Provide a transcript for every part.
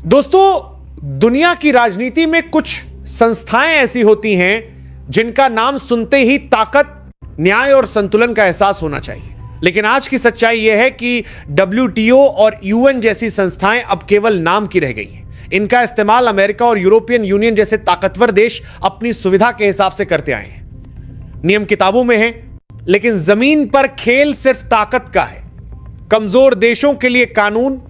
दोस्तों, दुनिया की राजनीति में कुछ संस्थाएं ऐसी होती हैं जिनका नाम सुनते ही ताकत, न्याय और संतुलन का एहसास होना चाहिए। लेकिन आज की सच्चाई यह है कि WTO और UN जैसी संस्थाएं अब केवल नाम की रह गई हैं। इनका इस्तेमाल अमेरिका और यूरोपियन यूनियन जैसे ताकतवर देश अपनी सुविधा के हिसाब से करते आए हैं। नियम किताबों में है, लेकिन जमीन पर खेल सिर्फ ताकत का है। कमजोर देशों के लिए कानून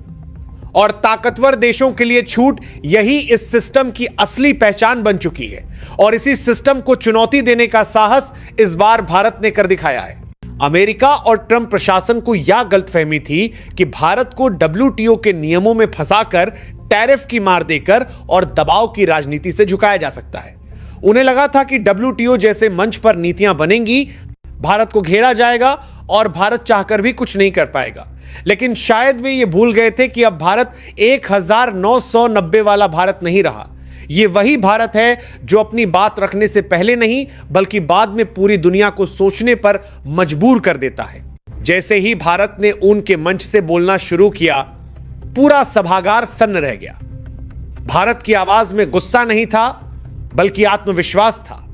और ताकतवर देशों के लिए छूट, यही इस सिस्टम की असली पहचान बन चुकी है। और इसी सिस्टम को चुनौती देने का साहस इस बार भारत ने कर दिखाया है। अमेरिका और ट्रंप प्रशासन को यह गलतफहमी थी कि भारत को WTO के नियमों में फंसाकर, टैरिफ की मार देकर और दबाव की राजनीति से झुकाया जा सकता है। उन्हें लगा था कि WTO जैसे मंच पर नीतियां बनेंगी, भारत को घेरा जाएगा और भारत चाहकर भी कुछ नहीं कर पाएगा। लेकिन शायद वे ये भूल गए थे कि अब भारत 1990 वाला भारत नहीं रहा। ये वही भारत है जो अपनी बात रखने से पहले नहीं, बल्कि बाद में पूरी दुनिया को सोचने पर मजबूर कर देता है। जैसे ही भारत ने ऊन के मंच से बोलना शुरू किया, पूरा सभागार सन्न रह गया। भारत की आवाज में गुस्सा नहीं था, बल्कि आत्मविश्वास था।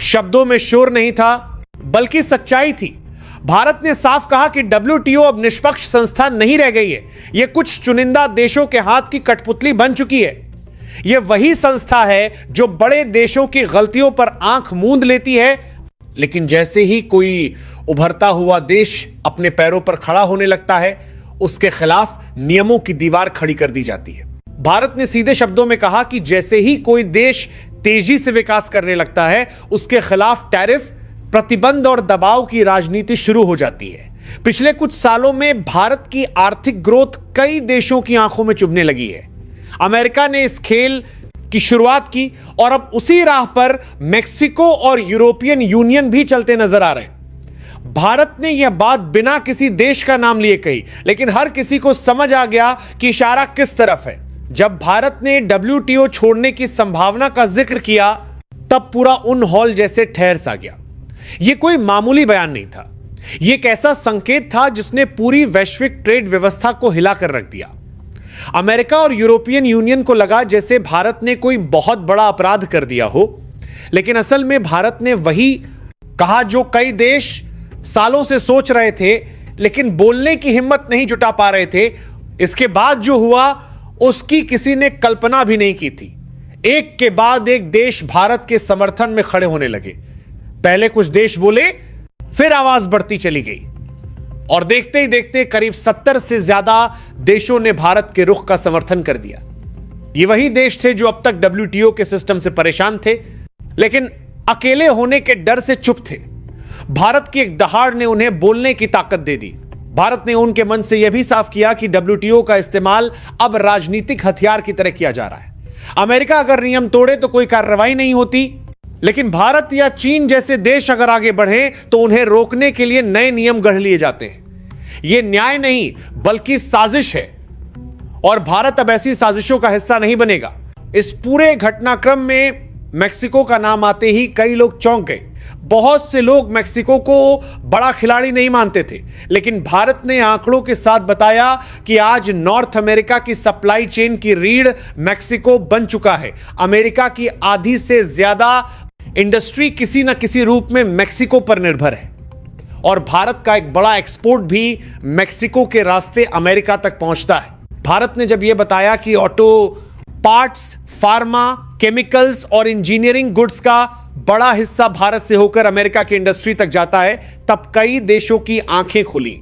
शब्दों में शोर नहीं था, बल्कि सच्चाई थी। भारत ने साफ कहा कि WTO अब निष्पक्ष संस्था नहीं रह गई है। यह कुछ चुनिंदा देशों के हाथ की कठपुतली बन चुकी है। यह वही संस्था है जो बड़े देशों की गलतियों पर आंख मूंद लेती है, लेकिन जैसे ही कोई उभरता हुआ देश अपने पैरों पर खड़ा होने लगता है, उसके खिलाफ नियमों की दीवार खड़ी कर दी जाती है। भारत ने सीधे शब्दों में कहा कि जैसे ही कोई देश तेजी से विकास करने लगता है, उसके खिलाफ टैरिफ, प्रतिबंध और दबाव की राजनीति शुरू हो जाती है। पिछले कुछ सालों में भारत की आर्थिक ग्रोथ कई देशों की आंखों में चुभने लगी है। अमेरिका ने इस खेल की शुरुआत की और अब उसी राह पर मेक्सिको और यूरोपियन यूनियन भी चलते नजर आ रहे हैं। भारत ने यह बात बिना किसी देश का नाम लिए कही, लेकिन हर किसी को समझ आ गया कि इशारा किस तरफ है। जब भारत ने WTO छोड़ने की संभावना का जिक्र किया, तब पूरा उन हॉल जैसे ठहर सा गया। यह कोई मामूली बयान नहीं था। यह एक ऐसा संकेत था जिसने पूरी वैश्विक ट्रेड व्यवस्था को हिलाकर रख दिया। अमेरिका और यूरोपियन यूनियन को लगा जैसे भारत ने कोई बहुत बड़ा अपराध कर दिया हो, लेकिन असल में भारत ने वही कहा जो कई देश सालों से सोच रहे थे, लेकिन बोलने की हिम्मत नहीं जुटा पा रहे थे। इसके बाद जो हुआ, उसकी किसी ने कल्पना भी नहीं की थी। एक के बाद एक देश भारत के समर्थन में खड़े होने लगे। पहले कुछ देश बोले, फिर आवाज बढ़ती चली गई और देखते ही देखते करीब 70 से ज्यादा देशों ने भारत के रुख का समर्थन कर दिया। ये वही देश थे जो अब तक WTO के सिस्टम से परेशान थे, लेकिन अकेले होने के डर से चुप थे। भारत की एक दहाड़ ने उन्हें बोलने की ताकत दे दी। भारत ने उनके मन से यह भी साफ किया कि WTO का इस्तेमाल अब राजनीतिक हथियार की तरह किया जा रहा है। अमेरिका अगर नियम तोड़े तो कोई कार्रवाई नहीं होती, लेकिन भारत या चीन जैसे देश अगर आगे बढ़े तो उन्हें रोकने के लिए नए नियम गढ़ लिए जाते हैं। यह न्याय नहीं, बल्कि साजिश है, और भारत अब ऐसी साजिशों का हिस्सा नहीं बनेगा। इस पूरे घटनाक्रम में मेक्सिको का नाम आते ही कई लोग चौंक गए। बहुत से लोग मेक्सिको को बड़ा खिलाड़ी नहीं मानते थे, लेकिन भारत ने आंकड़ों के साथ बताया कि आज नॉर्थ अमेरिका की सप्लाई चेन की रीढ़ मेक्सिको बन चुका है। अमेरिका की आधी से ज्यादा इंडस्ट्री किसी ना किसी रूप में मेक्सिको पर निर्भर है, और भारत का एक बड़ा एक्सपोर्ट भी मेक्सिको के रास्ते अमेरिका तक पहुंचता है। भारत ने जब यह बताया कि ऑटो पार्ट्स, फार्मा, केमिकल्स और इंजीनियरिंग गुड्स का बड़ा हिस्सा भारत से होकर अमेरिका की इंडस्ट्री तक जाता है, तब कई देशों की आंखें खुली।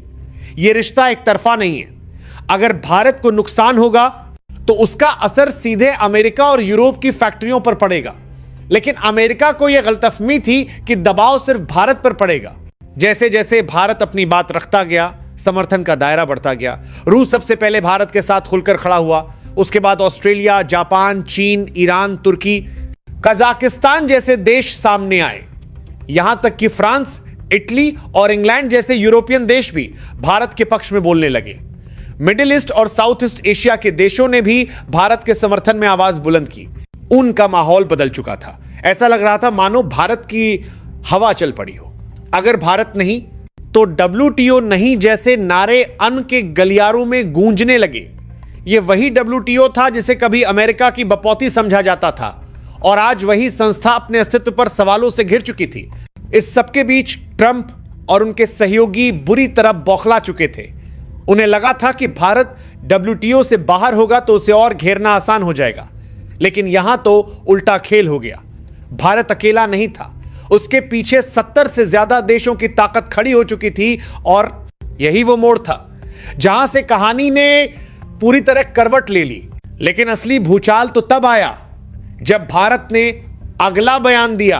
यह रिश्ता एक तरफा नहीं है। अगर भारत को नुकसान होगा तो उसका असर सीधे अमेरिका और यूरोप की फैक्ट्रियों पर पड़ेगा, लेकिन अमेरिका को यह गलतफहमी थी कि दबाव सिर्फ भारत पर पड़ेगा। जैसे जैसे भारत अपनी बात रखता गया, समर्थन का दायरा बढ़ता गया। रूस सबसे पहले भारत के साथ खुलकर खड़ा हुआ, उसके बाद ऑस्ट्रेलिया, जापान, चीन, ईरान, तुर्की, कजाकिस्तान जैसे देश सामने आए। यहां तक कि फ्रांस, इटली और इंग्लैंड जैसे यूरोपियन देश भी भारत के पक्ष में बोलने लगे। मिडिल ईस्ट और साउथ ईस्ट एशिया के देशों ने भी भारत के समर्थन में आवाज बुलंद की। उनका माहौल बदल चुका था। ऐसा लग रहा था मानो भारत की हवा चल पड़ी हो। अगर भारत नहीं तो WTO नहीं जैसे नारे अन्न के गलियारों में गूंजने लगे। यह वही WTO था जिसे कभी अमेरिका की बपौती समझा जाता था और आज वही संस्था अपने अस्तित्व पर सवालों से घिर चुकी थी। इस सबके बीच ट्रंप और उनके सहयोगी बुरी तरह बौखला चुके थे। उन्हें लगा था कि भारत WTO से बाहर होगा तो उसे और घेरना आसान हो जाएगा, लेकिन यहां तो उल्टा खेल हो गया। भारत अकेला नहीं था, उसके पीछे 70 से ज्यादा देशों की ताकत खड़ी हो चुकी थी और यही वो मोड़ था जहां से कहानी ने पूरी तरह करवट ले ली। लेकिन असली भूचाल तो तब आया जब भारत ने अगला बयान दिया।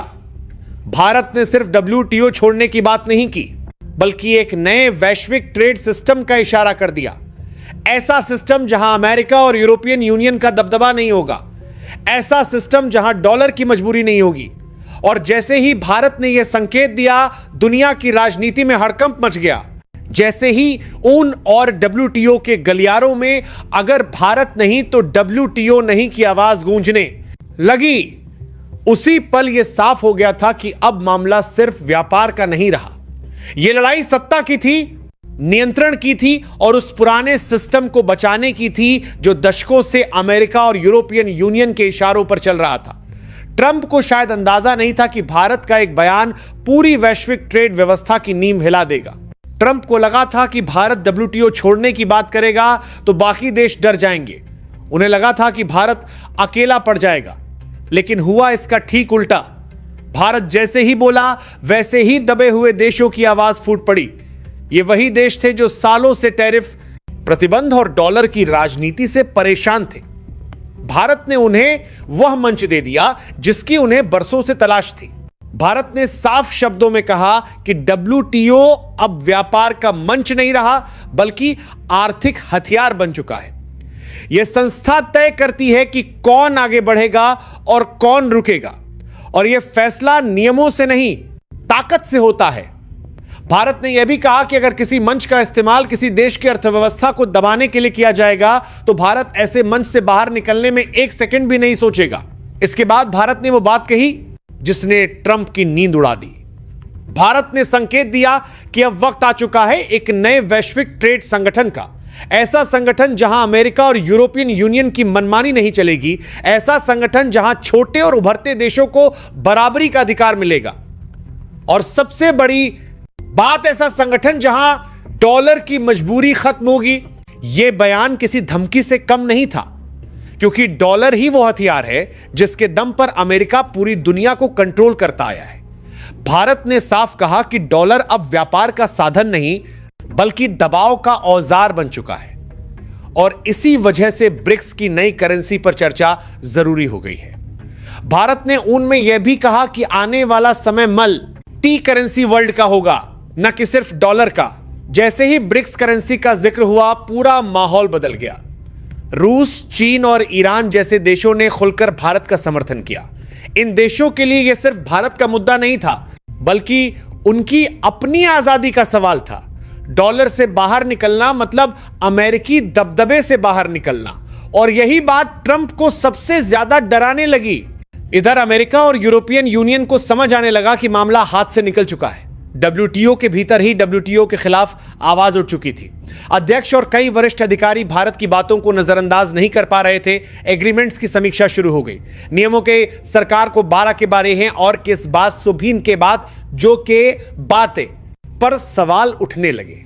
भारत ने सिर्फ WTO छोड़ने की बात नहीं की, बल्कि एक नए वैश्विक ट्रेड सिस्टम का इशारा कर दिया। ऐसा सिस्टम जहां अमेरिका और यूरोपियन यूनियन का दबदबा नहीं होगा, ऐसा सिस्टम जहां डॉलर की मजबूरी नहीं होगी। और जैसे ही भारत ने यह संकेत दिया, दुनिया की राजनीति में हड़कंप मच गया। जैसे ही उन और WTO के गलियारों में अगर भारत नहीं तो WTO नहीं की आवाज गूंजने लगी, उसी पल यह साफ हो गया था कि अब मामला सिर्फ व्यापार का नहीं रहा। यह लड़ाई सत्ता की थी, नियंत्रण की थी और उस पुराने सिस्टम को बचाने की थी जो दशकों से अमेरिका और यूरोपियन यूनियन के इशारों पर चल रहा था। ट्रंप को शायद अंदाजा नहीं था कि भारत का एक बयान पूरी वैश्विक ट्रेड व्यवस्था की नींव हिला देगा। ट्रंप को लगा था कि भारत WTO छोड़ने की बात करेगा तो बाकी देश डर जाएंगे। उन्हें लगा था कि भारत अकेला पड़ जाएगा, लेकिन हुआ इसका ठीक उल्टा। भारत जैसे ही बोला वैसे ही दबे हुए देशों की आवाज फूट पड़ी। ये वही देश थे जो सालों से टैरिफ, प्रतिबंध और डॉलर की राजनीति से परेशान थे। भारत ने उन्हें वह मंच दे दिया जिसकी उन्हें बरसों से तलाश थी। भारत ने साफ शब्दों में कहा कि WTO अब व्यापार का मंच नहीं रहा, बल्कि आर्थिक हथियार बन चुका है। यह संस्था तय करती है कि कौन आगे बढ़ेगा और कौन रुकेगा, और यह फैसला नियमों से नहीं, ताकत से होता है। भारत ने यह भी कहा कि अगर किसी मंच का इस्तेमाल किसी देश की अर्थव्यवस्था को दबाने के लिए किया जाएगा तो भारत ऐसे मंच से बाहर निकलने में एक सेकंड भी नहीं सोचेगा। इसके बाद भारत ने वो बात कही जिसने ट्रंप की नींद उड़ा दी। भारत ने संकेत दिया कि अब वक्त आ चुका है एक नए वैश्विक ट्रेड संगठन का, ऐसा संगठन जहां अमेरिका और यूरोपियन यूनियन की मनमानी नहीं चलेगी, ऐसा संगठन जहां छोटे और उभरते देशों को बराबरी का अधिकार मिलेगा, और सबसे बड़ी बात ऐसा संगठन जहां डॉलर की मजबूरी खत्म होगी। यह बयान किसी धमकी से कम नहीं था, क्योंकि डॉलर ही वो हथियार है जिसके दम पर अमेरिका पूरी दुनिया को कंट्रोल करता आया है। भारत ने साफ कहा कि डॉलर अब व्यापार का साधन नहीं बल्कि दबाव का औजार बन चुका है, और इसी वजह से ब्रिक्स की नई करेंसी पर चर्चा जरूरी हो गई है। भारत ने उनमें यह भी कहा कि आने वाला समय मल्टी करेंसी वर्ल्ड का होगा, न कि सिर्फ डॉलर का। जैसे ही ब्रिक्स करेंसी का जिक्र हुआ, पूरा माहौल बदल गया। रूस, चीन और ईरान जैसे देशों ने खुलकर भारत का समर्थन किया। इन देशों के लिए यह सिर्फ भारत का मुद्दा नहीं था, बल्कि उनकी अपनी आजादी का सवाल था। डॉलर से बाहर निकलना मतलब अमेरिकी दबदबे से बाहर निकलना, और यही बात ट्रंप को सबसे ज्यादा डराने लगी। इधर अमेरिका और यूरोपियन यूनियन को समझ आने लगा कि मामला हाथ से निकल चुका है। WTO के भीतर ही WTO के खिलाफ आवाज उठ चुकी थी। अध्यक्ष और कई वरिष्ठ अधिकारी भारत की बातों को नजरअंदाज नहीं कर पा रहे थे। एग्रीमेंट्स की समीक्षा शुरू हो गई। नियमों के सरकार को 12 के बारे हैं और किस बात सुभीन के बाद जो के बातें पर सवाल उठने लगे।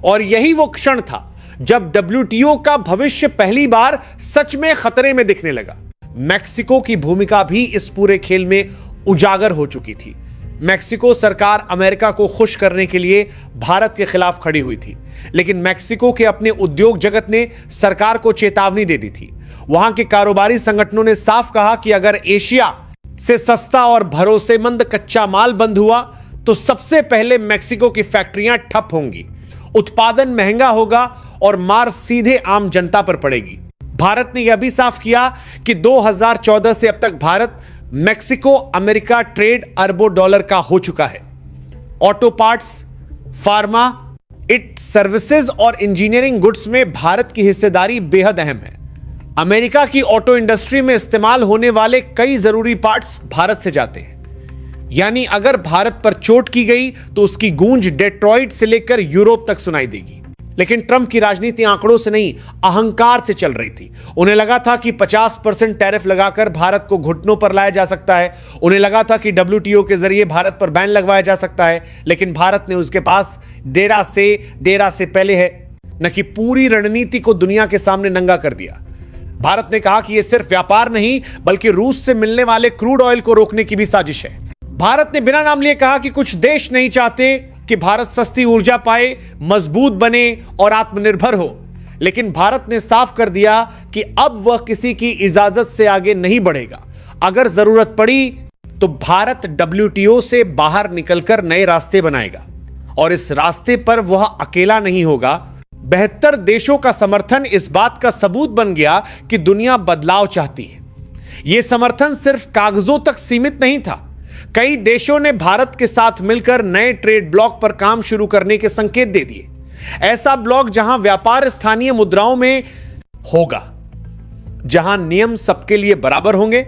और यही वो क्षण था जब WTO का भविष्य पहली बार सच में खतरे में दिखने लगा। मैक्सिको की भूमिका भी इस पूरे खेल में उजागर हो चुकी थी। मैक्सिको सरकार अमेरिका को खुश करने के लिए भारत के खिलाफ खड़ी हुई थी, लेकिन मैक्सिको के अपने उद्योग जगत ने सरकार को चेतावनी दे दी थी। वहां के कारोबारी संगठनों ने साफ कहा कि अगर एशिया से सस्ता और भरोसेमंद कच्चा माल बंद हुआ तो सबसे पहले मैक्सिको की फैक्ट्रियां ठप होंगी, उत्पादन महंगा होगा और मार सीधे आम जनता पर पड़ेगी। भारत ने यह भी साफ किया कि 2014 से अब तक भारत मैक्सिको अमेरिका ट्रेड अरबों डॉलर का हो चुका है। Auto parts, pharma, it services और इंजीनियरिंग गुड्स में भारत की हिस्सेदारी बेहद अहम है। अमेरिका की ऑटो इंडस्ट्री में इस्तेमाल होने वाले कई जरूरी पार्ट्स भारत से जाते हैं। यानी अगर भारत पर चोट की गई तो उसकी गूंज डेट्रॉइट से लेकर यूरोप तक सुनाई देगी। लेकिन ट्रंप की राजनीति आंकड़ों से नहीं, अहंकार से चल रही थी। उन्हें लगा था कि 50% टैरिफ लगाकर भारत को घुटनों पर लाया जा सकता है। उन्हें लगा था कि WTO के जरिए भारत पर बैन लगवाया जा सकता है। लेकिन भारत ने उसके पास डेरा से पहले है न कि पूरी रणनीति को दुनिया के सामने नंगा कर दिया। भारत ने कहा कि यह सिर्फ व्यापार नहीं बल्कि रूस से मिलने वाले क्रूड ऑयल को रोकने की भी साजिश है। भारत ने बिना नाम लिए कहा कि कुछ देश नहीं चाहते कि भारत सस्ती ऊर्जा पाए, मजबूत बने और आत्मनिर्भर हो। लेकिन भारत ने साफ कर दिया कि अब वह किसी की इजाजत से आगे नहीं बढ़ेगा। अगर जरूरत पड़ी तो भारत WTO से बाहर निकलकर नए रास्ते बनाएगा और इस रास्ते पर वह अकेला नहीं होगा। 72 देशों का समर्थन इस बात का सबूत बन गया कि दुनिया बदलाव चाहती है। यह समर्थन सिर्फ कागजों तक सीमित नहीं था। कई देशों ने भारत के साथ मिलकर नए ट्रेड ब्लॉक पर काम शुरू करने के संकेत दे दिए। ऐसा ब्लॉक जहां व्यापार स्थानीय मुद्राओं में होगा, जहां नियम सबके लिए बराबर होंगे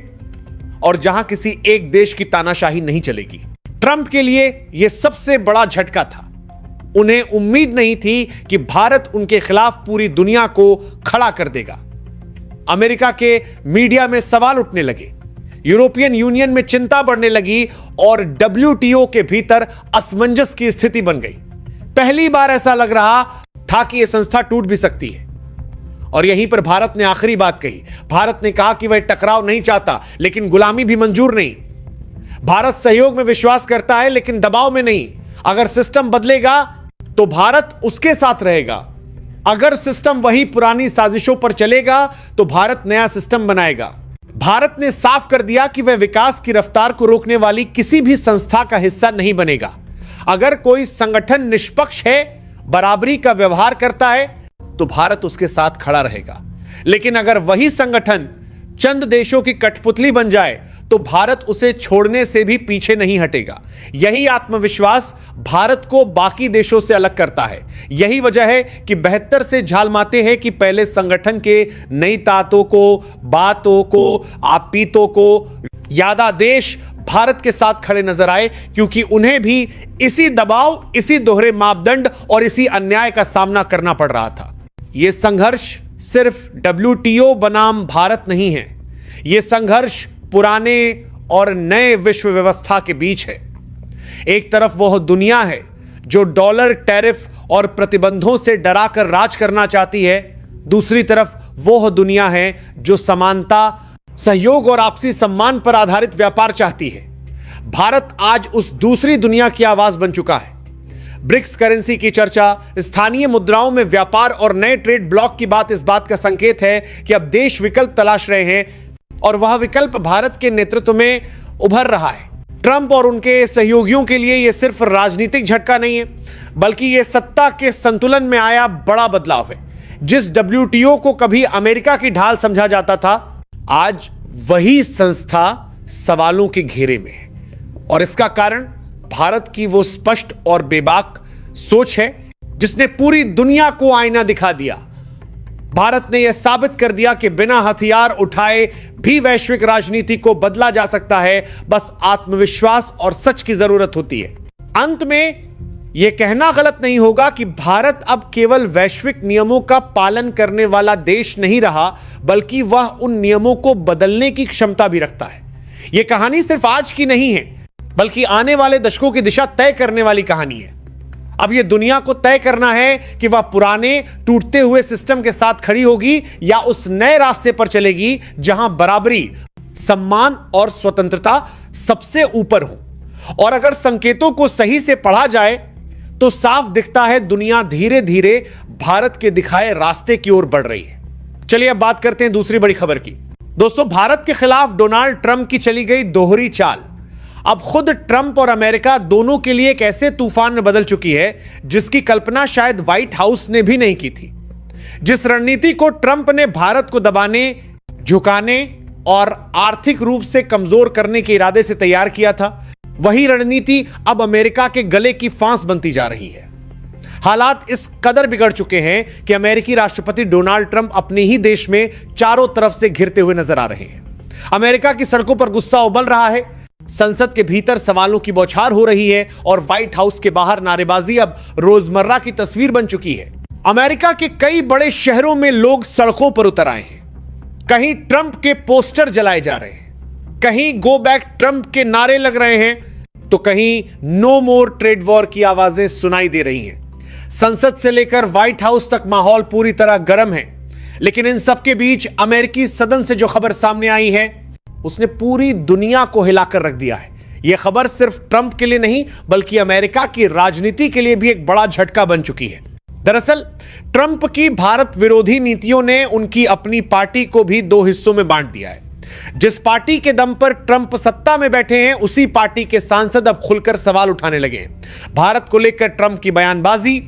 और जहां किसी एक देश की तानाशाही नहीं चलेगी। ट्रंप के लिए यह सबसे बड़ा झटका था। उन्हें उम्मीद नहीं थी कि भारत उनके खिलाफ पूरी दुनिया को खड़ा कर देगा। अमेरिका के मीडिया में सवाल उठने लगे, यूरोपियन यूनियन में चिंता बढ़ने लगी और WTO के भीतर असमंजस की स्थिति बन गई। पहली बार ऐसा लग रहा था कि यह संस्था टूट भी सकती है। और यहीं पर भारत ने आखिरी बात कही। भारत ने कहा कि वह टकराव नहीं चाहता, लेकिन गुलामी भी मंजूर नहीं। भारत सहयोग में विश्वास करता है, लेकिन दबाव में नहीं। अगर सिस्टम बदलेगा तो भारत उसके साथ रहेगा। अगर सिस्टम वही पुरानी साजिशों पर चलेगा तो भारत नया सिस्टम बनाएगा। भारत ने साफ कर दिया कि वह विकास की रफ्तार को रोकने वाली किसी भी संस्था का हिस्सा नहीं बनेगा। अगर कोई संगठन निष्पक्ष है, बराबरी का व्यवहार करता है, तो भारत उसके साथ खड़ा रहेगा। लेकिन अगर वही संगठन चंद देशों की कठपुतली बन जाए तो भारत उसे छोड़ने से भी पीछे नहीं हटेगा। यही आत्मविश्वास भारत को बाकी देशों से अलग करता है। यही वजह है कि 72 से झालमाते हैं कि पहले संगठन के नई तातों को, बातों को, आपितों को यादादेश भारत के साथ खड़े नजर आए, क्योंकि उन्हें भी इसी दबाव, इसी दोहरे मापदंड और इसी अन्याय का सामना करना पड़ रहा था। यह संघर्ष सिर्फ WTO बनाम भारत नहीं है। यह संघर्ष पुराने और नए विश्व व्यवस्था के बीच है। एक तरफ वह दुनिया है जो डॉलर, टैरिफ और प्रतिबंधों से डराकर राज करना चाहती है। दूसरी तरफ वह दुनिया है जो समानता, सहयोग और आपसी सम्मान पर आधारित व्यापार चाहती है। भारत आज उस दूसरी दुनिया की आवाज बन चुका है। ब्रिक्स करेंसी की चर्चा, स्थानीय मुद्राओं में व्यापार और नए ट्रेड ब्लॉक की बात इस बात का संकेत है कि अब देश विकल्प तलाश रहे हैं और वह विकल्प भारत के नेतृत्व में उभर रहा है। ट्रंप और उनके सहयोगियों के लिए यह सिर्फ राजनीतिक झटका नहीं है, बल्कि यह सत्ता के संतुलन में आया बड़ा बदलाव है। जिस WTO को कभी अमेरिका की ढाल समझा जाता था, आज वही संस्था सवालों के घेरे में है। और इसका कारण भारत की वो स्पष्ट और बेबाक सोच है जिसने पूरी दुनिया को आईना दिखा दिया। भारत ने यह साबित कर दिया कि बिना हथियार उठाए भी वैश्विक राजनीति को बदला जा सकता है। बस आत्मविश्वास और सच की जरूरत होती है। अंत में यह कहना गलत नहीं होगा कि भारत अब केवल वैश्विक नियमों का पालन करने वाला देश नहीं रहा, बल्कि वह उन नियमों को बदलने की क्षमता भी रखता है। यह कहानी सिर्फ आज की नहीं है, बल्कि आने वाले दशकों की दिशा तय करने वाली कहानी है। अब यह दुनिया को तय करना है कि वह पुराने टूटते हुए सिस्टम के साथ खड़ी होगी या उस नए रास्ते पर चलेगी जहां बराबरी, सम्मान और स्वतंत्रता सबसे ऊपर हो। और अगर संकेतों को सही से पढ़ा जाए तो साफ दिखता है दुनिया धीरे धीरे भारत के दिखाए रास्ते की ओर बढ़ रही है। चलिए अब बात करते हैं दूसरी बड़ी खबर की। दोस्तों, भारत के खिलाफ डोनाल्ड ट्रंप की चली गई दोहरी चाल अब खुद ट्रंप और अमेरिका दोनों के लिए एक ऐसे तूफान में बदल चुकी है जिसकी कल्पना शायद व्हाइट हाउस ने भी नहीं की थी। जिस रणनीति को ट्रंप ने भारत को दबाने, झुकाने और आर्थिक रूप से कमजोर करने के इरादे से तैयार किया था, वही रणनीति अब अमेरिका के गले की फांस बनती जा रही है। हालात इस कदर बिगड़ चुके हैं कि अमेरिकी राष्ट्रपति डोनाल्ड ट्रंप अपने ही देश में चारों तरफ से घिरते हुए नजर आ रहे हैं। अमेरिका की सड़कों पर गुस्सा उबल रहा है, संसद के भीतर सवालों की बौछार हो रही है और व्हाइट हाउस के बाहर नारेबाजी अब रोजमर्रा की तस्वीर बन चुकी है। अमेरिका के कई बड़े शहरों में लोग सड़कों पर उतर आए हैं। कहीं ट्रंप के पोस्टर जलाए जा रहे हैं, कहीं गो बैक ट्रंप के नारे लग रहे हैं, तो कहीं नो मोर ट्रेड वॉर की आवाजें सुनाई दे रही हैं। संसद से लेकर व्हाइट हाउस तक माहौल पूरी तरह गर्म है। लेकिन इन सबके बीच अमेरिकी सदन से जो खबर सामने आई है, उसने पूरी दुनिया को हिलाकर रख दिया है। यह खबर सिर्फ ट्रंप के लिए नहीं, बल्कि अमेरिका की राजनीति के लिए भी एक बड़ा झटका बन चुकी है। दरअसल ट्रंप की भारत विरोधी नीतियों ने उनकी अपनी पार्टी को भी दो हिस्सों में बांट दिया है। जिस पार्टी के दम पर ट्रंप सत्ता में बैठे हैं, उसी पार्टी के सांसद अब खुलकर सवाल उठाने लगे हैं। भारत को लेकर ट्रंप की बयानबाजी,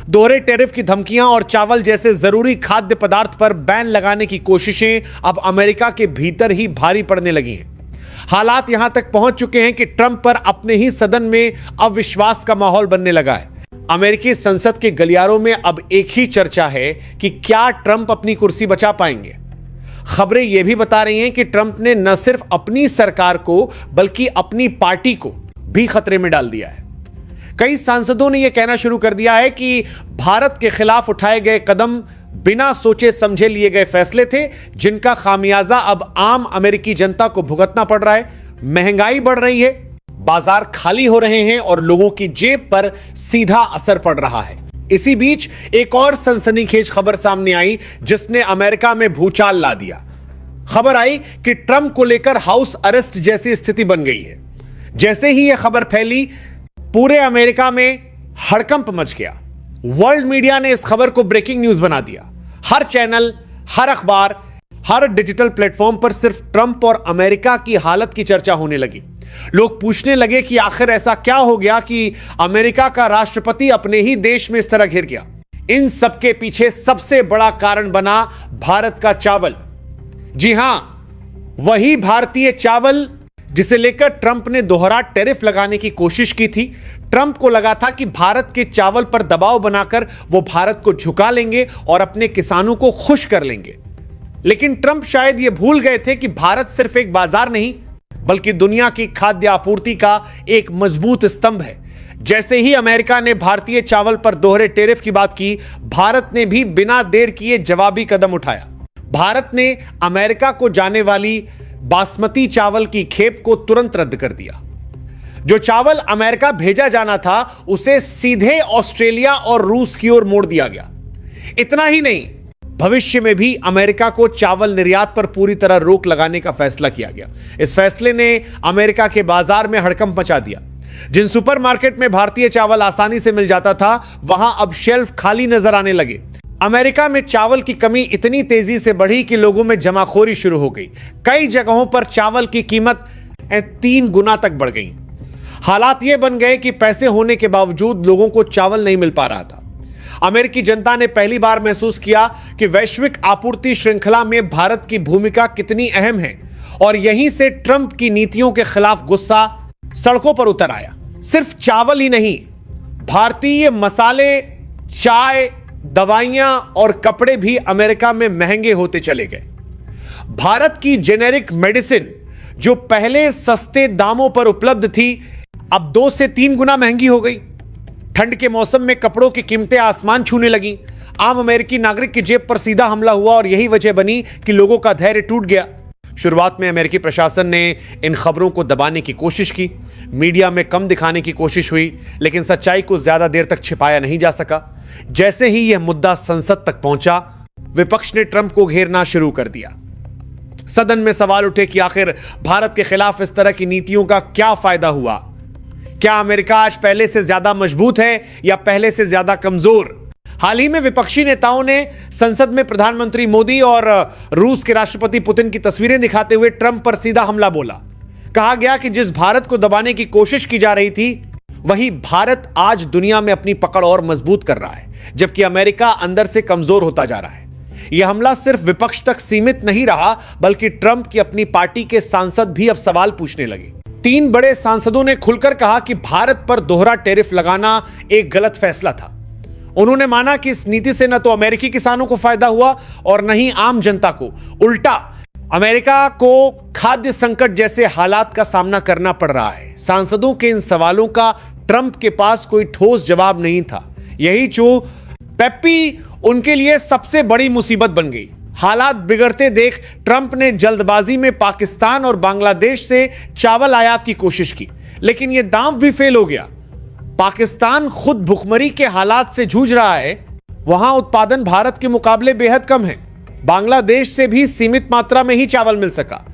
दोहरे टैरिफ की धमकियां और चावल जैसे जरूरी खाद्य पदार्थ पर बैन लगाने की कोशिशें अब अमेरिका के भीतर ही भारी पड़ने लगी हैं। हालात यहां तक पहुंच चुके हैं कि ट्रंप पर अपने ही सदन में अविश्वास का माहौल बनने लगा है। अमेरिकी संसद के गलियारों में अब एक ही चर्चा है कि क्या ट्रंप अपनी कुर्सी बचा पाएंगे। खबरें यह भी बता रही हैं कि ट्रंप ने न सिर्फ अपनी सरकार को बल्कि अपनी पार्टी को भी खतरे में डाल दिया है। कई सांसदों ने यह कहना शुरू कर दिया है कि भारत के खिलाफ उठाए गए कदम बिना सोचे समझे लिए गए फैसले थे, जिनका खामियाजा अब आम अमेरिकी जनता को भुगतना पड़ रहा है। महंगाई बढ़ रही है, बाजार खाली हो रहे हैं और लोगों की जेब पर सीधा असर पड़ रहा है। इसी बीच एक और सनसनीखेज खबर सामने आई, जिसने अमेरिका में भूचाल ला दिया। खबर आई कि ट्रंप को लेकर हाउस अरेस्ट जैसी स्थिति बन गई है। जैसे ही यह खबर फैली, पूरे अमेरिका में हड़कंप मच गया। वर्ल्ड मीडिया ने इस खबर को ब्रेकिंग न्यूज बना दिया। हर चैनल, हर अखबार, हर डिजिटल प्लेटफॉर्म पर सिर्फ ट्रंप और अमेरिका की हालत की चर्चा होने लगी। लोग पूछने लगे कि आखिर ऐसा क्या हो गया कि अमेरिका का राष्ट्रपति अपने ही देश में इस तरह घिर गया। इन सबके पीछे सबसे बड़ा कारण बना भारत का चावल। जी हां, वही भारतीय चावल जिसे लेकर ट्रंप ने दोहरा टैरिफ लगाने की कोशिश की थी। ट्रंप को लगा था कि भारत के चावल पर दबाव बनाकर वो भारत को झुका लेंगे और अपने किसानों को खुश कर लेंगे। लेकिन ट्रंप शायद ये भूल गए थे कि भारत सिर्फ एक बाजार नहीं, बल्कि दुनिया की खाद्य आपूर्ति का एक मजबूत स्तंभ है। जैसे ही अमेरिका ने भारतीय चावल पर दोहरे टैरिफ की बात की, भारत ने भी बिना देर किए जवाबी कदम उठाया। भारत ने अमेरिका को जाने वाली बासमती चावल की खेप को तुरंत रद्द कर दिया। जो चावल अमेरिका भेजा जाना था, उसे सीधे ऑस्ट्रेलिया और रूस की ओर मोड़ दिया गया। इतना ही नहीं, भविष्य में भी अमेरिका को चावल निर्यात पर पूरी तरह रोक लगाने का फैसला किया गया। इस फैसले ने अमेरिका के बाजार में हड़कंप मचा दिया। जिन सुपरमार्केट में भारतीय चावल आसानी से मिल जाता था, वहां अब शेल्फ खाली नजर आने लगे। अमेरिका में चावल की कमी इतनी तेजी से बढ़ी कि लोगों में जमाखोरी शुरू हो गई। कई जगहों पर चावल की कीमत 3 गुना तक बढ़ गई। हालात ये बन गए कि पैसे होने के बावजूद लोगों को चावल नहीं मिल पा रहा था। अमेरिकी जनता ने पहली बार महसूस किया कि वैश्विक आपूर्ति श्रृंखला में भारत की भूमिका कितनी अहम है, और यहीं से ट्रंप की नीतियों के खिलाफ गुस्सा सड़कों पर उतर आया। सिर्फ चावल ही नहीं, भारतीय मसाले, चाय, दवाइयां और कपड़े भी अमेरिका में महंगे होते चले गए। भारत की जेनेरिक मेडिसिन, जो पहले सस्ते दामों पर उपलब्ध थी, अब 2 से 3 गुना महंगी हो गई। ठंड के मौसम में कपड़ों की कीमतें आसमान छूने लगीं। आम अमेरिकी नागरिक की जेब पर सीधा हमला हुआ और यही वजह बनी कि लोगों का धैर्य टूट गया। शुरुआत में अमेरिकी प्रशासन ने इन खबरों को दबाने की कोशिश की, मीडिया में कम दिखाने की कोशिश हुई, लेकिन सच्चाई को ज्यादा देर तक छिपाया नहीं जा सका। जैसे ही यह मुद्दा संसद तक पहुंचा, विपक्ष ने ट्रंप को घेरना शुरू कर दिया। सदन में सवाल उठे कि आखिर भारत के खिलाफ इस तरह की नीतियों का क्या फायदा हुआ। क्या अमेरिका आज पहले से ज्यादा मजबूत है या पहले से ज्यादा कमजोर? हाल ही में विपक्षी नेताओं ने संसद में प्रधानमंत्री मोदी और रूस के राष्ट्रपति पुतिन की तस्वीरें दिखाते हुए ट्रंप पर सीधा हमला बोला। कहा गया कि जिस भारत को दबाने की कोशिश की जा रही थी, वही भारत आज दुनिया में अपनी पकड़ और मजबूत कर रहा है, जबकि अमेरिका अंदर से कमजोर होता जा रहा है। यह हमला सिर्फ विपक्ष तक सीमित नहीं रहा, बल्कि ट्रंप की अपनी पार्टी के सांसद भी अब सवाल पूछने लगे। 3 बड़े सांसदों ने खुलकर कहा कि भारत पर दोहरा टैरिफ लगाना एक गलत फैसला था। उन्होंने माना कि इस नीति से न तो अमेरिकी किसानों को फायदा हुआ और न ही आम जनता को। उल्टा अमेरिका को खाद्य संकट जैसे हालात का सामना करना पड़ रहा है। सांसदों के इन सवालों का ट्रंप के पास कोई ठोस जवाब नहीं था। यही जो पेप्सी उनके लिए सबसे बड़ी मुसीबत बन गई। हालात बिगड़ते देख ट्रंप ने जल्दबाजी में पाकिस्तान और बांग्लादेश से चावल आयात की कोशिश की, लेकिन यह दांव भी फेल हो गया। पाकिस्तान खुद भुखमरी के हालात से जूझ रहा है, वहां उत्पादन भारत के मुकाबले बेहद कम है। बांग्लादेश से भी सीमित मात्रा में ही चावल मिल सका।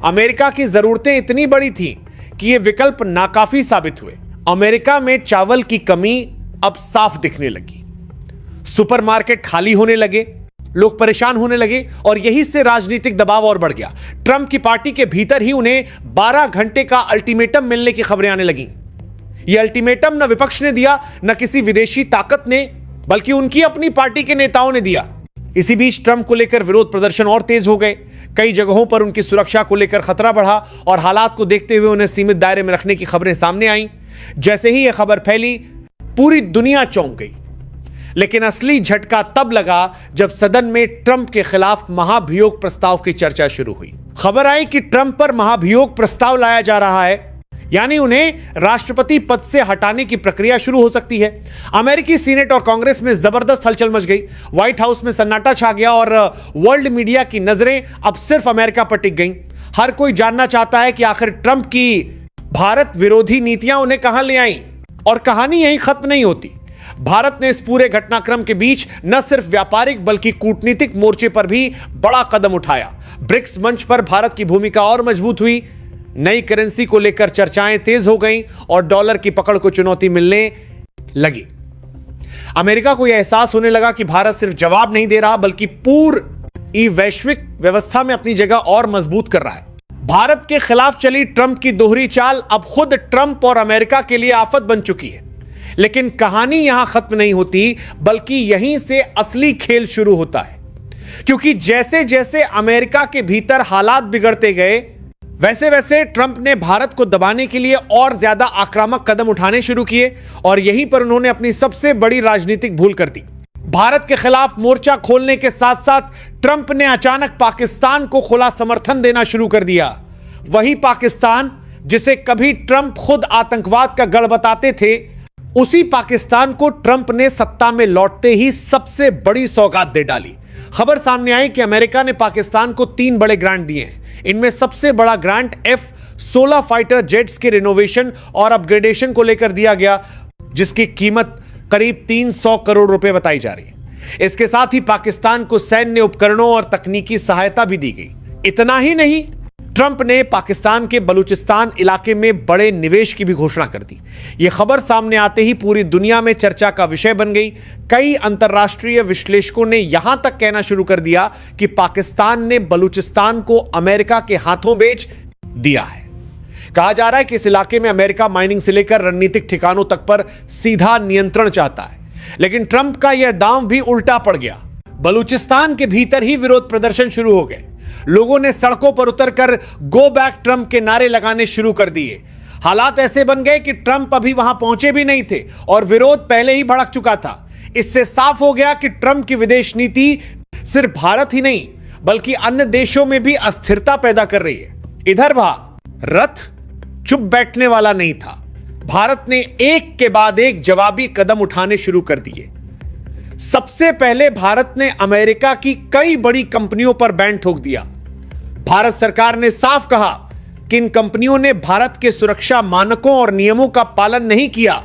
अमेरिका की जरूरतें इतनी बड़ी थीं कि ये विकल्प नाकाफी साबित हुए। अमेरिका में चावल की कमी अब साफ दिखने लगी। सुपरमार्केट खाली होने लगे, लोग परेशान होने लगे और यही से राजनीतिक दबाव और बढ़ गया। ट्रंप की पार्टी के भीतर ही उन्हें 12 घंटे का अल्टीमेटम मिलने की खबरें आने लगी। यह अल्टीमेटम न विपक्ष ने दिया, न किसी विदेशी ताकत ने, बल्कि उनकी अपनी पार्टी के नेताओं ने दिया। इसी बीच ट्रंप को लेकर विरोध प्रदर्शन और तेज हो गए। कई जगहों पर उनकी सुरक्षा को लेकर खतरा बढ़ा और हालात को देखते हुए उन्हें सीमित दायरे में रखने की खबरें सामने आईं। जैसे ही यह खबर फैली, पूरी दुनिया चौंक गई। लेकिन असली झटका तब लगा जब सदन में ट्रंप के खिलाफ महाभियोग प्रस्ताव की चर्चा शुरू हुई। खबर आई कि ट्रंप पर महाभियोग प्रस्ताव लाया जा रहा है, यानी उन्हें राष्ट्रपति पद से हटाने की प्रक्रिया शुरू हो सकती है। अमेरिकी सीनेट और कांग्रेस में जबरदस्त हलचल मच गई। व्हाइट हाउस में सन्नाटा छा गया और वर्ल्ड मीडिया की नजरें अब सिर्फ अमेरिका पर टिक गईं। हर कोई जानना चाहता है कि आखिर ट्रंप की भारत विरोधी नीतियां उन्हें कहां ले आईं। और कहानी यहीं खत्म नहीं होती। भारत ने इस पूरे घटनाक्रम के बीच न सिर्फ व्यापारिक बल्कि कूटनीतिक मोर्चे पर भी बड़ा कदम उठाया। ब्रिक्स मंच पर भारत की भूमिका और मजबूत हुई। नई करेंसी को लेकर चर्चाएं तेज हो गईं और डॉलर की पकड़ को चुनौती मिलने लगी। अमेरिका को यह एहसास होने लगा कि भारत सिर्फ जवाब नहीं दे रहा, बल्कि पूरी वैश्विक व्यवस्था में अपनी जगह और मजबूत कर रहा है। भारत के खिलाफ चली ट्रंप की दोहरी चाल अब खुद ट्रंप और अमेरिका के लिए आफत बन चुकी है। लेकिन कहानी यहां खत्म नहीं होती, बल्कि यहीं से असली खेल शुरू होता है। क्योंकि जैसे जैसे अमेरिका के भीतर हालात बिगड़ते गए, वैसे वैसे ट्रंप ने भारत को दबाने के लिए और ज्यादा आक्रामक कदम उठाने शुरू किए और यहीं पर उन्होंने अपनी सबसे बड़ी राजनीतिक भूल कर दी। भारत के खिलाफ मोर्चा खोलने के साथ साथ ट्रंप ने अचानक पाकिस्तान को खुला समर्थन देना शुरू कर दिया। वही पाकिस्तान जिसे कभी ट्रंप खुद आतंकवाद का गढ़ बताते थे, उसी पाकिस्तान को ट्रंप ने सत्ता में लौटते ही सबसे बड़ी सौगात दे डाली। खबर सामने आई कि अमेरिका ने पाकिस्तान को 3 बड़े ग्रांट दिए हैं। इनमें सबसे बड़ा ग्रांट F-16 फाइटर जेट्स के रिनोवेशन और अपग्रेडेशन को लेकर दिया गया, जिसकी कीमत करीब 300 करोड़ रुपए बताई जा रही है। इसके साथ ही पाकिस्तान को सैन्य उपकरणों और तकनीकी सहायता भी दी गई। इतना ही नहीं, ट्रंप ने पाकिस्तान के बलूचिस्तान इलाके में बड़े निवेश की भी घोषणा कर दी। यह खबर सामने आते ही पूरी दुनिया में चर्चा का विषय बन गई। कई अंतर्राष्ट्रीय विश्लेषकों ने यहां तक कहना शुरू कर दिया कि पाकिस्तान ने बलूचिस्तान को अमेरिका के हाथों बेच दिया है। कहा जा रहा है कि इस इलाके में अमेरिका माइनिंग से लेकर रणनीतिक ठिकानों तक पर सीधा नियंत्रण चाहता है। लेकिन ट्रंप का यह दांव भी उल्टा पड़ गया। बलूचिस्तान के भीतर ही विरोध प्रदर्शन शुरू हो गए। लोगों ने सड़कों पर उतरकर गो बैक ट्रंप के नारे लगाने शुरू कर दिए। हालात ऐसे बन गए कि ट्रंप अभी वहां पहुंचे भी नहीं थे और विरोध पहले ही भड़क चुका था। इससे साफ हो गया कि ट्रंप की विदेश नीति सिर्फ भारत ही नहीं, बल्कि अन्य देशों में भी अस्थिरता पैदा कर रही है। इधर रथ चुप बैठने वाला नहीं था। भारत ने एक के बाद एक जवाबी कदम उठाने शुरू कर दिए। सबसे पहले भारत ने अमेरिका की कई बड़ी कंपनियों पर बैन ठोक दिया। भारत सरकार ने साफ कहा कि इन कंपनियों ने भारत के सुरक्षा मानकों और नियमों का पालन नहीं किया,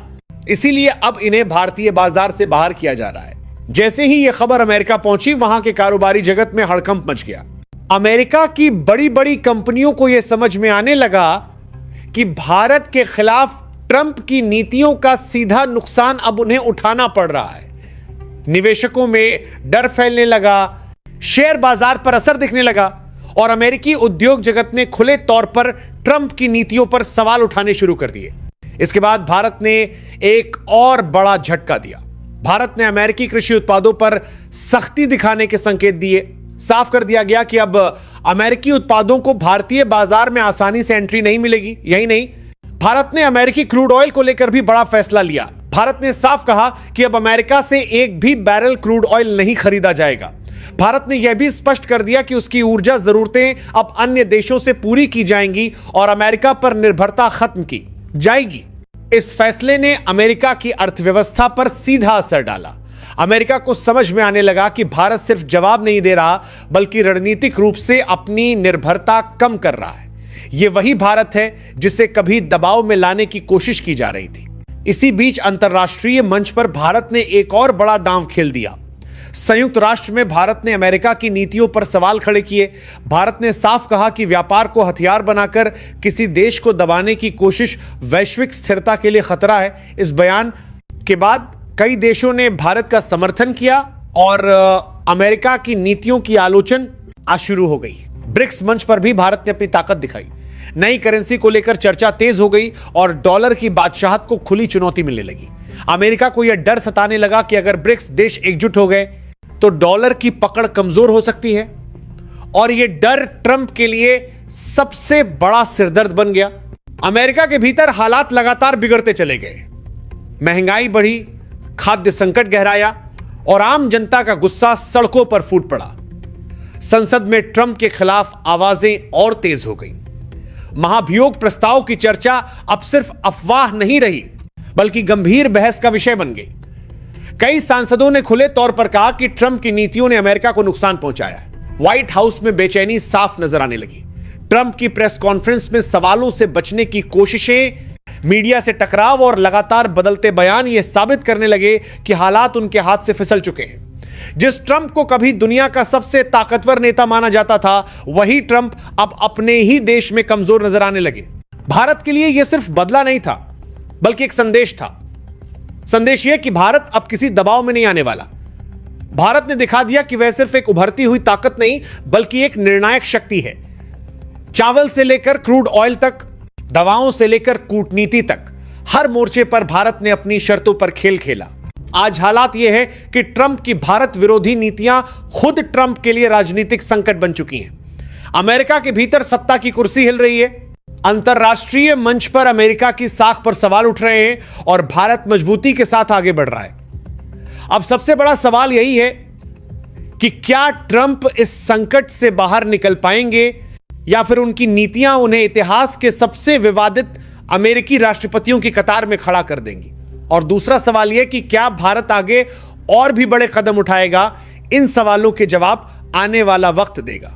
इसीलिए अब इन्हें भारतीय बाजार से बाहर किया जा रहा है। जैसे ही यह खबर अमेरिका पहुंची, वहां के कारोबारी जगत में हड़कंप मच गया। अमेरिका की बड़ी बड़ी कंपनियों को यह समझ में आने लगा कि भारत के खिलाफ ट्रंप की नीतियों का सीधा नुकसान अब उन्हें उठाना पड़ रहा है। निवेशकों में डर फैलने लगा, शेयर बाजार पर असर दिखने लगा और अमेरिकी उद्योग जगत ने खुले तौर पर ट्रंप की नीतियों पर सवाल उठाने शुरू कर दिए। इसके बाद भारत ने एक और बड़ा झटका दिया। भारत ने अमेरिकी कृषि उत्पादों पर सख्ती दिखाने के संकेत दिए। साफ कर दिया गया कि अब अमेरिकी उत्पादों को भारतीय बाजार में आसानी से एंट्री नहीं मिलेगी। यही नहीं, भारत ने अमेरिकी क्रूड ऑयल को लेकर भी बड़ा फैसला लिया। भारत ने साफ कहा कि अब अमेरिका से एक भी बैरल क्रूड ऑयल नहीं खरीदा जाएगा। भारत ने यह भी स्पष्ट कर दिया कि उसकी ऊर्जा जरूरतें अब अन्य देशों से पूरी की जाएंगी और अमेरिका पर निर्भरता खत्म की जाएगी। इस फैसले ने अमेरिका की अर्थव्यवस्था पर सीधा असर डाला। अमेरिका को समझ में आने लगा कि भारत सिर्फ जवाब नहीं दे रहा बल्कि रणनीतिक रूप से अपनी निर्भरता कम कर रहा है। यह वही भारत है जिसे कभी दबाव में लाने की कोशिश की जा रही थी। इसी बीच अंतर्राष्ट्रीय मंच पर भारत ने एक और बड़ा दांव खेल दिया। संयुक्त राष्ट्र में भारत ने अमेरिका की नीतियों पर सवाल खड़े किए। भारत ने साफ कहा कि व्यापार को हथियार बनाकर किसी देश को दबाने की कोशिश वैश्विक स्थिरता के लिए खतरा है। इस बयान के बाद कई देशों ने भारत का समर्थन किया और अमेरिका की नीतियों की आलोचना शुरू हो गई। ब्रिक्स मंच पर भी भारत ने अपनी ताकत दिखाई। नई करेंसी को लेकर चर्चा तेज हो गई और डॉलर की बादशाहत को खुली चुनौती मिलने लगी। अमेरिका को यह डर सताने लगा कि अगर ब्रिक्स देश एकजुट हो गए तो डॉलर की पकड़ कमजोर हो सकती है और यह डर ट्रंप के लिए सबसे बड़ा सिरदर्द बन गया। अमेरिका के भीतर हालात लगातार बिगड़ते चले गए। महंगाई बढ़ी, खाद्य संकट गहराया और आम जनता का गुस्सा सड़कों पर फूट पड़ा। संसद में ट्रंप के खिलाफ आवाजें और तेज हो गईं। महाभियोग प्रस्ताव की चर्चा अब सिर्फ अफवाह नहीं रही बल्कि गंभीर बहस का विषय बन गई। कई सांसदों ने खुले तौर पर कहा कि ट्रंप की नीतियों ने अमेरिका को नुकसान पहुंचाया है। व्हाइट हाउस में बेचैनी साफ नजर आने लगी। ट्रंप की प्रेस कॉन्फ्रेंस में सवालों से बचने की कोशिशें, मीडिया से टकराव और लगातार बदलते बयान यह साबित करने लगे कि हालात उनके हाथ से फिसल चुके हैं। जिस ट्रंप को कभी दुनिया का सबसे ताकतवर नेता माना जाता था, वही ट्रंप अब अपने ही देश में कमजोर नजर आने लगे। भारत के लिए यह सिर्फ बदला नहीं था बल्कि एक संदेश था। संदेश यह कि भारत अब किसी दबाव में नहीं आने वाला। भारत ने दिखा दिया कि वह सिर्फ एक उभरती हुई ताकत नहीं बल्कि एक निर्णायक शक्ति है। चावल से लेकर क्रूड ऑयल तक, दवाओं से लेकर कूटनीति तक, हर मोर्चे पर भारत ने अपनी शर्तों पर खेल खेला। आज हालात यह है कि ट्रंप की भारत विरोधी नीतियां खुद ट्रंप के लिए राजनीतिक संकट बन चुकी हैं। अमेरिका के भीतर सत्ता की कुर्सी हिल रही है। अंतरराष्ट्रीय मंच पर अमेरिका की साख पर सवाल उठ रहे हैं और भारत मजबूती के साथ आगे बढ़ रहा है। अब सबसे बड़ा सवाल यही है कि क्या ट्रंप इस संकट से बाहर निकल पाएंगे या फिर उनकी नीतियां उन्हें इतिहास के सबसे विवादित अमेरिकी राष्ट्रपतियों की कतार में खड़ा कर देंगी। और दूसरा सवाल यह कि क्या भारत आगे और भी बड़े कदम उठाएगा। इन सवालों के जवाब आने वाला वक्त देगा।